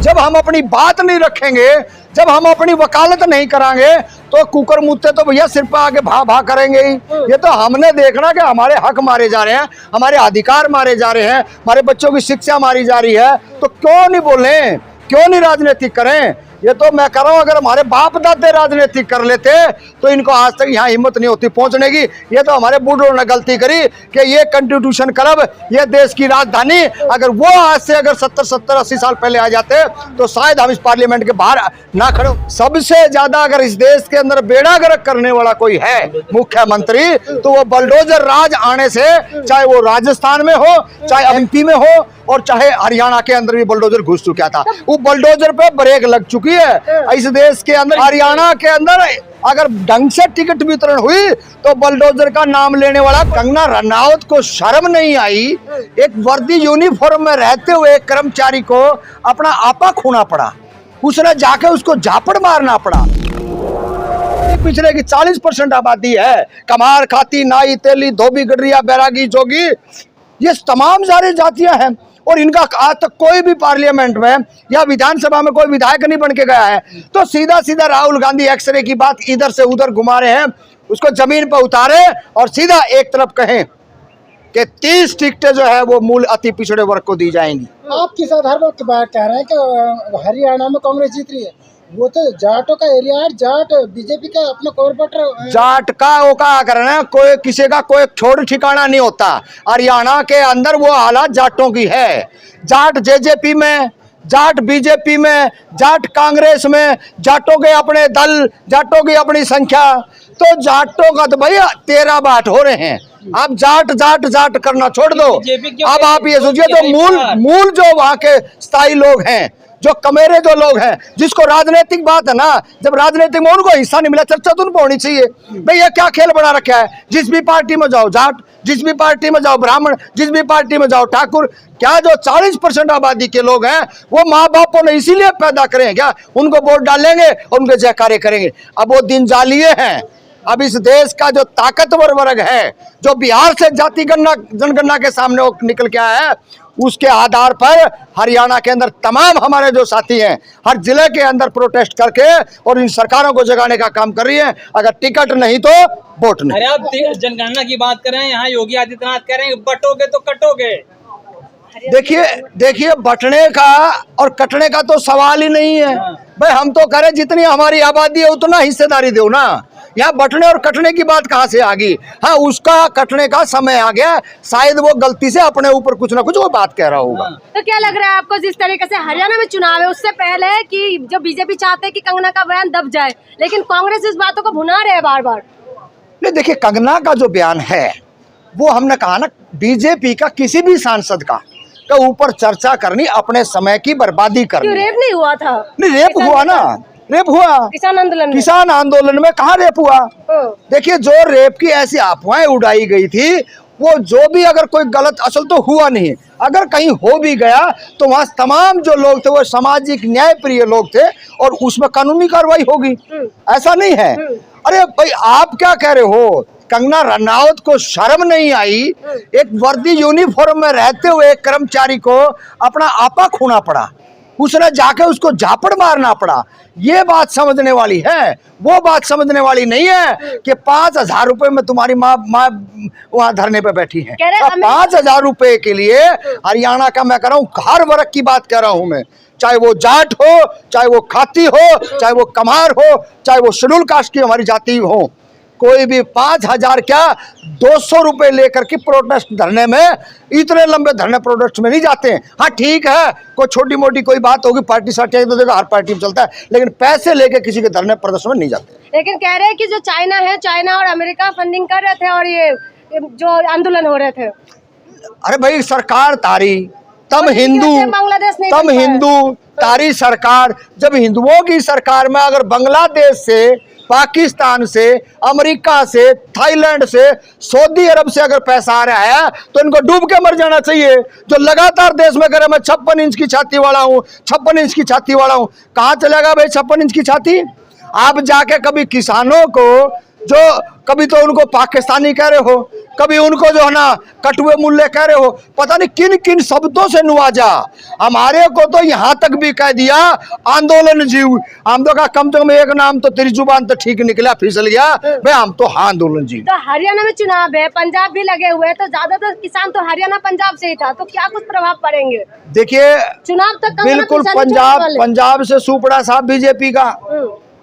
जब हम अपनी बात नहीं रखेंगे, जब हम अपनी वकालत नहीं करांगे, तो कुकर मुत्ते तो भैया सिर पे आके भा करेंगे ही। ये तो हमने देखना कि हमारे हक मारे जा रहे हैं, हमारे अधिकार मारे जा रहे हैं, हमारे बच्चों की शिक्षा मारी जा रही है, तो क्यों नहीं बोले, क्यों नहीं राजनीतिक करें। ये तो मैं कह रहा हूं, अगर हमारे बाप दादे राजनीतिक कर लेते तो इनको आज तक यहाँ हिम्मत नहीं होती पहुंचने की। ये तो हमारे बूढ़ों ने गलती करी कि ये कॉन्स्टिट्यूशन क्लब, ये देश की राजधानी, अगर वो आज से अगर 70-80 साल पहले आ जाते तो शायद हम इस पार्लियामेंट के बाहर ना खड़े। सबसे ज्यादा अगर इस देश के अंदर बेड़ा गर्क करने वाला कोई है मुख्यमंत्री, तो वो बुलडोजर राज आने से, चाहे वो राजस्थान में हो, चाहे एमपी में हो, और चाहे हरियाणा के अंदर भी बुलडोजर घुस चुका था, वो बुलडोजर पे ब्रेक लग चुकी है। इस देश के अंदर, हरियाणा के अंदर अगर ढंग से टिकट वितरण हुई तो बुलडोजर का नाम लेने वाला कंगना रनावत को शर्म नहीं आई। एक वर्दी यूनिफॉर्म में रहते हुए एक कर्मचारी को अपना आपा खोना पड़ा, उसने जाके उसको झापड़ मारना पड़ा। पिछले की 40% आबादी है, कमार, खाती, नाई, तेली, धोबी, गडरिया, बैरागी, जोगी, ये तमाम सारी जातियां हैं, और इनका आज तक कोई भी पार्लियामेंट में या विधानसभा में कोई विधायक नहीं बन के गया है। तो सीधा सीधा राहुल गांधी एक्सरे की बात इधर से उधर घुमा रहे हैं, उसको जमीन पर उतारे और सीधा एक तरफ कहें कि 30 टिकटें जो है वो मूल अति पिछड़े वर्ग को दी जाएंगी। आप किस आधार पर बात कह रहे हैं कि हरियाणा में कांग्रेस जीत रही है? वो तो जाटों का एरिया है, जाट बीजेपी का अपना कॉर्पोरेटर, जाट का वो क्या करना है, कोई किसी का कोई छोड़ ठिकाना नहीं होता। हरियाणा के अंदर वो हालात जाटों की है। जाट जेजेपी में, जाट बीजेपी में, जाट कांग्रेस में, जाटों के अपने दल, जाटों की अपनी संख्या, तो जाटों का तो भैया 13 बाट हो रहे हैं। आप जाट जाट जाट करना छोड़ दो। अब आप ये सोचिए, तो मूल जो वहां के स्थायी लोग हैं, जो कमेरे जो लोग हैं, जिसको राजनीतिक बात है ना, जब राजनीतिक में उनको हिस्सा नहीं मिला, चर्चा तो उनको होनी चाहिए। भाई ये क्या खेल बना रखा है, जिस भी पार्टी में जाओ जाट, जिस भी पार्टी में जाओ ब्राह्मण, जिस भी पार्टी में जाओ ठाकुर। क्या जो 40% आबादी के लोग हैं वो माँ बापों ने इसीलिए पैदा करे क्या, उनको वोट डालेंगे और उनके जयकारे करेंगे। अब वो दिन जालिए हैं। अब इस देश का जो ताकतवर वर्ग है, जो बिहार से जाति गणना जनगणना के सामने वो निकल के आया है, उसके आधार पर हरियाणा के अंदर तमाम हमारे जो साथी हैं हर जिले के अंदर प्रोटेस्ट करके और इन सरकारों को जगाने का काम कर रही है। अगर टिकट नहीं तो वोट नहीं। अरे आप जनगणना की बात कर रहे हैं, यहाँ योगी आदित्यनाथ कह रहे हैं बटोगे तो कटोगे। देखिए बटने का और कटने का तो सवाल ही नहीं है। भाई हम तो करें जितनी हमारी आबादी है उतना हिस्सेदारी दो ना। यहाँ बटने और कटने की बात कहाँ से आ गई? हाँ, उसका कटने का समय आ गया, शायद वो गलती से अपने ऊपर कुछ ना कुछ वो बात कह रहा होगा। तो क्या लग रहा है आपको, जिस तरीके से हरियाणा में चुनाव है उससे पहले कि जो बीजेपी चाहते हैं कि कंगना का बयान दब जाए, लेकिन कांग्रेस इस बातों को भुना रहे हैं बार बार। नहीं, देखिए कंगना का जो बयान है वो हमने कहा ना, बीजेपी का किसी भी सांसद का ऊपर चर्चा करनी अपने समय की बर्बादी करनी। रेप नहीं हुआ था? नहीं, रेप हुआ ना, रेप हुआ किसान आंदोलन में। कहाँ रेप हुआ? देखिए, जो रेप की ऐसी अफवाहें उड़ाई गई थी, वो जो भी अगर कोई गलत, असल तो हुआ नहीं, अगर कहीं हो भी गया तो वहाँ तमाम जो लोग थे वो सामाजिक न्याय प्रिय लोग थे और उसमें कानूनी कार्रवाई होगी, ऐसा नहीं है। अरे भाई आप क्या कह रहे हो, कंगना रनावत को शर्म नहीं आई? एक वर्दी यूनिफॉर्म में रहते हुए एक कर्मचारी को अपना आपा खोना पड़ा, उसने जाके उसको झापड़ मारना पड़ा। ये बात समझने वाली है, वो बात समझने वाली नहीं है कि 5,000 रुपए में तुम्हारी माँ वहां धरने पे बैठी है। 5,000 रुपए के लिए हरियाणा का मैं कह रहा हूँ हर वर्ग की बात कह रहा हूँ मैं, चाहे वो जाट हो, चाहे वो खाती हो, चाहे वो कमार हो, चाहे वो शेड्यूल कास्ट की हमारी जाति हो, कोई भी 5,000 क्या 200 रुपए लेकर के प्रोटेस्ट धरने में, इतने लंबे धरने प्रोटेस्ट में नहीं जाते हैं। हाँ ठीक है, कोई छोटी मोटी कोई बात होगी, पार्टी सार्टी तो देखो हर पार्टी में चलता है, लेकिन पैसे लेके किसी के धरने प्रदर्शन में नहीं जाते। लेकिन कह रहे हैं कि जो चाइना है, चाइना और अमेरिका फंडिंग कर रहे थे और ये जो आंदोलन हो रहे थे। अरे भाई सरकार तारी तब हिंदू, तब हिंदू तारी सरकार। जब हिंदुओं की सरकार में अगर बांग्लादेश से, पाकिस्तान से, अमेरिका से, थाईलैंड से, सऊदी अरब से अगर पैसा आ रहा है तो इनको डूब के मर जाना चाहिए। जो लगातार देश में करे मैं 56 इंच की छाती वाला हूँ, 56 इंच की छाती वाला हूँ, कहाँ चलेगा भाई 56 इंच की छाती? आप जाके कभी किसानों को, जो कभी तो उनको पाकिस्तानी कह रहे हो, कभी उनको जो है ना कटुए मूल्य कह रहे हो, पता नहीं किन किन शब्दों से नवाजा। हमारे को तो यहाँ तक भी कह दिया आंदोलन जीव। हम तो कहा कम से कम एक नाम तो तेरी जुबान तो ठीक निकला, फिसल गया भाई, हम तो हाँ आंदोलन जीव। तो हरियाणा में चुनाव है, पंजाब भी लगे हुए हैं, तो ज्यादातर किसान तो हरियाणा पंजाब से ही था, तो क्या कुछ प्रभाव पड़ेंगे? देखिए चुनाव तक बिल्कुल पंजाब से सुपड़ा साहब बीजेपी का,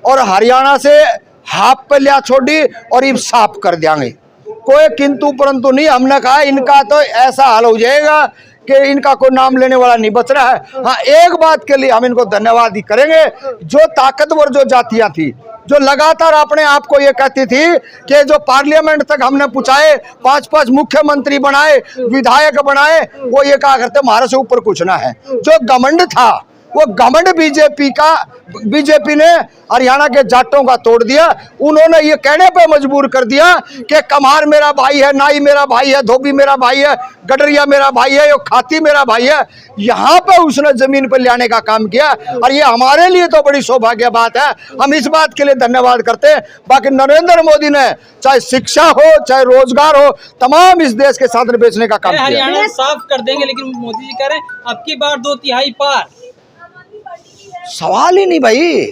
और हरियाणा से हाफ पे लिया छोड़ी और ये साफ कर देंगे, कोई किंतु परंतु नहीं। हमने कहा इनका तो ऐसा हाल हो जाएगा कि इनका कोई नाम लेने वाला नहीं बच रहा है। हाँ, एक बात के लिए हम इनको धन्यवाद ही करेंगे, जो ताकतवर जो जातियां थी, जो लगातार अपने आप को ये कहती थी कि जो पार्लियामेंट तक हमने पूछाए, 5-5 मुख्यमंत्री बनाए, विधायक बनाए, वो ये कहा करते हमारे से ऊपर कुछ ना है। जो घमंड था वो घमंड बीजेपी ने हरियाणा के जाटों का तोड़ दिया। उन्होंने ये कहने पे मजबूर कर दिया कि कम्हार मेरा भाई है, नाई मेरा भाई है, धोबी मेरा भाई है, गडरिया मेरा भाई है, यो खाती मेरा भाई है। यहाँ पे उसने जमीन पर लाने का काम किया, और ये हमारे लिए तो बड़ी सौभाग्य बात है। हम इस बात के लिए धन्यवाद करते हैं। बाकी नरेंद्र मोदी ने चाहे शिक्षा हो चाहे रोजगार हो, तमाम इस देश के साधन बेचने का काम किया। हरियाणा साफ कर देंगे, लेकिन मोदी जी कह रहे हैं अब की बार 2/3 पार। सवाल ही नहीं भाई,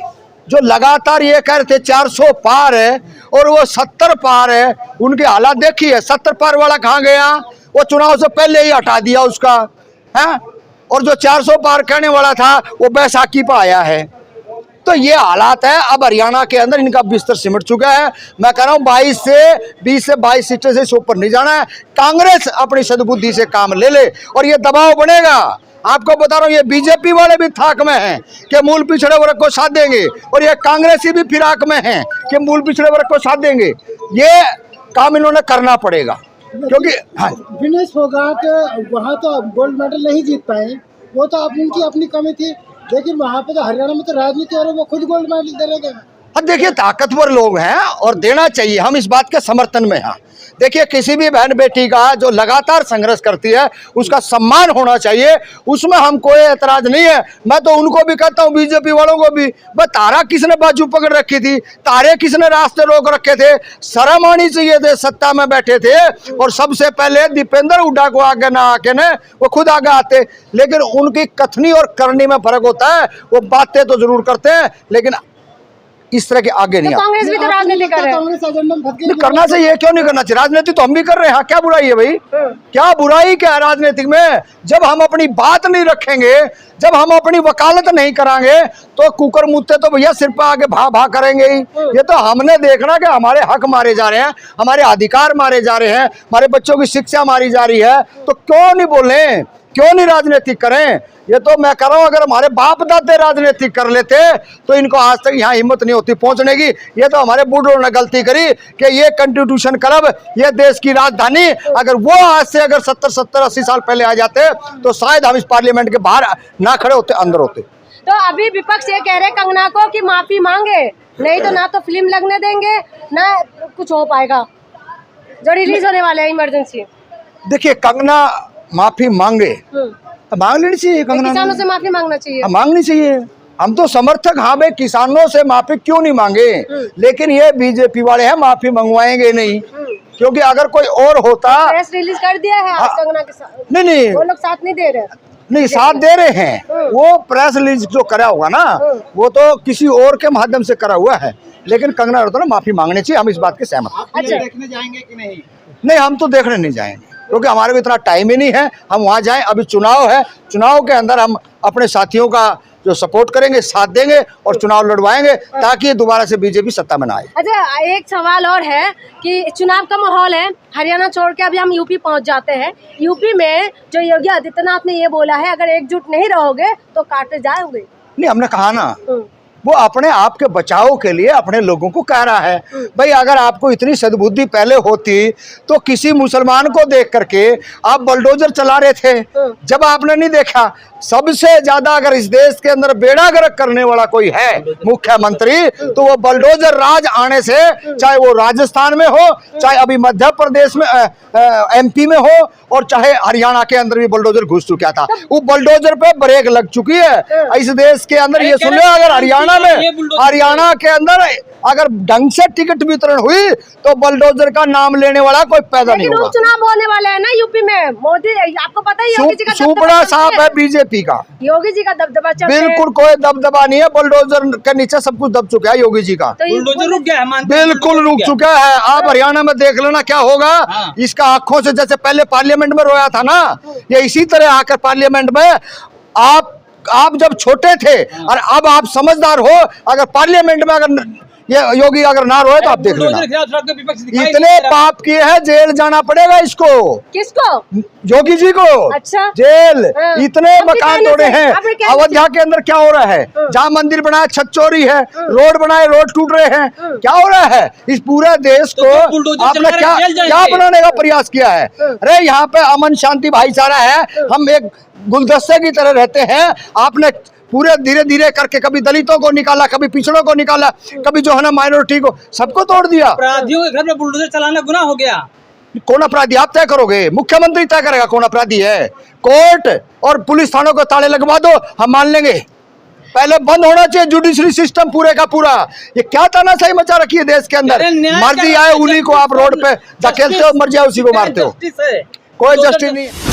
जो लगातार ये कह रहे थे 400 पार है और वो 70 पार है, उनकी हालात देखिए। 70 पार वाला कहाँ गया? वो चुनाव से पहले ही हटा दिया उसका है, और जो 400 पार कहने वाला था वो बैसाखी पे आया है। तो ये हालात है। अब हरियाणा के अंदर इनका बिस्तर सिमट चुका है। मैं कह रहा हूँ 20 से 22 सीटें से ऊपर नहीं जाना है। कांग्रेस अपनी सद्बुद्धि से काम ले ले, और ये दबाव बनेगा। आपको बता रहा हूँ, ये बीजेपी वाले भी थाक में हैं कि मूल पिछड़े वर्ग को साथ देंगे, और ये कांग्रेसी भी फिराक में हैं कि मूल पिछड़े वर्ग को साथ देंगे। ये काम इन्होंने करना पड़ेगा, क्योंकि हाँ, विनेश फोगाट वहाँ तो गोल्ड मेडल नहीं जीत पाए, वो तो उनकी अपनी कमी थी, लेकिन वहाँ पे तो हरियाणा में तो राजनीति और वो खुद गोल्ड मेडल दे रहे थे। अब देखिए ताकतवर लोग हैं और देना चाहिए, हम इस बात के समर्थन में हैं। देखिए किसी भी बहन बेटी का जो लगातार संघर्ष करती है उसका सम्मान होना चाहिए, उसमें हम कोई एतराज नहीं है। मैं तो उनको भी कहता हूँ, बीजेपी वालों को भी, बस तारा किसने बाजू पकड़ रखी थी, तारे किसने रास्ते रोक रखे थे? शर्म आनी चाहिए थे, सत्ता में बैठे थे और सबसे पहले दीपेंद्र हुड्डा को आगे ना आके ने वो खुद आगे आते। लेकिन उनकी कथनी और करनी में फर्क होता है। वो बातें तो जरूर करते हैं लेकिन इस तरह के आगे नहीं आते। कांग्रेस भी तो राजनीति कर रहे हैं। कांग्रेस एजेंडा में फंस गई। नहीं करना चाहिए, क्यों नहीं करना चाहिए? राजनीति तो हम भी कर रहे हैं। हाँ, क्या बुराई है भाई? क्या बुराई क्या है राजनीति में? जब हम अपनी बात नहीं रखेंगे, जब हम अपनी वकालत नहीं करांगे, तो कुकर मुत्ते तो भैया सिर पे आगे भा करेंगे ही। ये तो हमने देखना कि हमारे हक मारे जा रहे हैं, हमारे अधिकार मारे जा रहे हैं, हमारे बच्चों की शिक्षा मारी जा रही है, तो क्यों नहीं बोले, क्यों नहीं राजनीति करें? ये तो मैं कह रहा हूं, अगर हमारे बाप दादे राजनीति कर लेते तो इनको आज तक यहाँ हिम्मत नहीं होती पहुंचने की। ये तो हमारे बूढ़ों ने गलती करी कि ये कॉन्स्टिट्यूशन क्लब, ये देश की राजधानी, अगर वो आज से अगर 70-80 साल पहले आ जाते तो शायद हम इस पार्लियामेंट के बाहर ना खड़े होते, अंदर होते। तो अभी विपक्ष ये कह रहे हैं कंगना को कि माफी मांगे, नहीं तो ना तो फिल्म लगने देंगे ना कुछ हो पाएगा जो रिलीज होने वाले है इमरजेंसी। देखिए कंगना माफी मांगे, मांग लेनी चाहिए। कंगना किसानों से माफी मांगना चाहिए, मांगनी चाहिए। हम तो समर्थक, हाँ भाई किसानों से माफी क्यों नहीं मांगे, लेकिन ये बीजेपी वाले हैं माफी मंगवाएंगे नहीं, क्योंकि अगर कोई और होता। प्रेस रिलीज कर दिया है आज कंगना के साथ। नहीं वो लोग साथ नहीं दे रहे, नहीं साथ दे रहे हैं। वो प्रेस रिलीज जो करा होगा ना, वो तो किसी और के माध्यम से करा हुआ है, लेकिन कंगना रनौत ने माफी मांगनी चाहिए। हम इस बात के सहमत हैं। अच्छा, देखने जाएंगे कि नहीं? नहीं, हम तो देखने नहीं जाएंगे, क्योंकि हमारे को इतना टाइम ही नहीं है हम वहाँ जाएं। अभी चुनाव है, चुनाव के अंदर हम अपने साथियों का जो सपोर्ट करेंगे, साथ देंगे और चुनाव लड़वाएंगे, ताकि दोबारा से बीजेपी सत्ता में ना आए। अच्छा, एक सवाल और है कि चुनाव का माहौल है, हरियाणा छोड़ के अभी हम यूपी पहुंच जाते हैं। यूपी में जो योगी आदित्यनाथ ने ये बोला है, अगर एकजुट नहीं रहोगे तो काटे जाओगे। नहीं, हमने कहा ना, वो अपने आप के बचाव के लिए अपने लोगों को कह रहा है। भाई अगर आपको इतनी सद्बुद्धि पहले होती तो किसी मुसलमान को देख करके आप बुलडोजर चला रहे थे, जब आपने नहीं देखा? सबसे ज्यादा अगर इस देश के अंदर बेड़ा गर्क करने वाला कोई है मुख्यमंत्री, तो वो बुलडोजर राज आने से, चाहे वो राजस्थान में हो, चाहे अभी मध्य प्रदेश में MP में हो, और चाहे हरियाणा के अंदर भी बुलडोजर घुस चुका था। वो बुलडोजर पे ब्रेक लग चुकी है इस देश के अंदर। ये सुन लो, अगर हरियाणा के अंदर अगर ढंग से टिकट वितरण हुई तो बुलडोजर का नाम लेने वाला कोई पैदा नहीं लेकिन होगा। उपचुनाव होने वाले हैं ना यूपी में। मोदी, आपको पता ही योगी जी का सुपड़ा दबदबा साहब चलता है बीजेपी का, योगी जी का दबदबा चलता है। बिल्कुल कोई दबदबा नहीं है, बुलडोजर के नीचे सब कुछ दब चुका है योगी जी का, तो बुलडोजर रुक गया है, मानते हैं बिल्कुल बुलडोजर रुक गया। चुका है। आप हरियाणा में देख लेना क्या होगा। हाँ। इसका आंखों से जैसे पहले पार्लियामेंट में रोया था ना, ये इसी तरह आकर पार्लियामेंट में आप जब छोटे थे और अब आप समझदार हो, अगर पार्लियामेंट में अगर ये योगी अगर ना रोए तो आप देख लेना। बुलडोजर के खिलाफ सड़क पे विपक्ष दिखाई इतने नहीं दे रहा। पाप किए हैं, जेल जाना पड़ेगा इसको, किसको? योगी जी को। अच्छा। जेल, हाँ। इतने आपके मकान कहने तोड़े से- हैं। आपके कहने अयोध्या के अंदर क्या हो रहा है, जहाँ मंदिर बनाया छत चोरी है, रोड बनाए रोड टूट रहे हैं, क्या हो रहा है इस पूरे देश तो को? जो बुलडोजर आपने चला रहे क्या हैं, जेल जाएंगे। क्या बनाने का प्रयास किया है? अरे यहाँ पे अमन शांति भाईचारा है, हम एक गुलदस्ते की तरह रहते हैं। आपने पूरे धीरे धीरे करके कभी दलितों को निकाला, कभी पिछड़ों को निकाला, कभी जो है ना माइनॉरिटी को, सबको तोड़ दिया। अपराधियों के घर में बुलडोजर चलाना गुनाह हो गया। कौन अपराधी आप तय करोगे? मुख्यमंत्री तय करेगा कौन अपराधी है। कोर्ट और पुलिस थानों को ताले लगवा दो, हम मान लेंगे। पहले बंद होना चाहिए जुडिशरी सिस्टम पूरे का पूरा। ये क्या तानाशाही मचा रखी है देश के अंदर? अरे न्याय मर्जी का- आए उन्हीं को आप रोड पे धकेलते हो, मर्जी आए उसी को मारते हो, जस्टिस है। कोई बुलडोजर जस्टिस नहीं।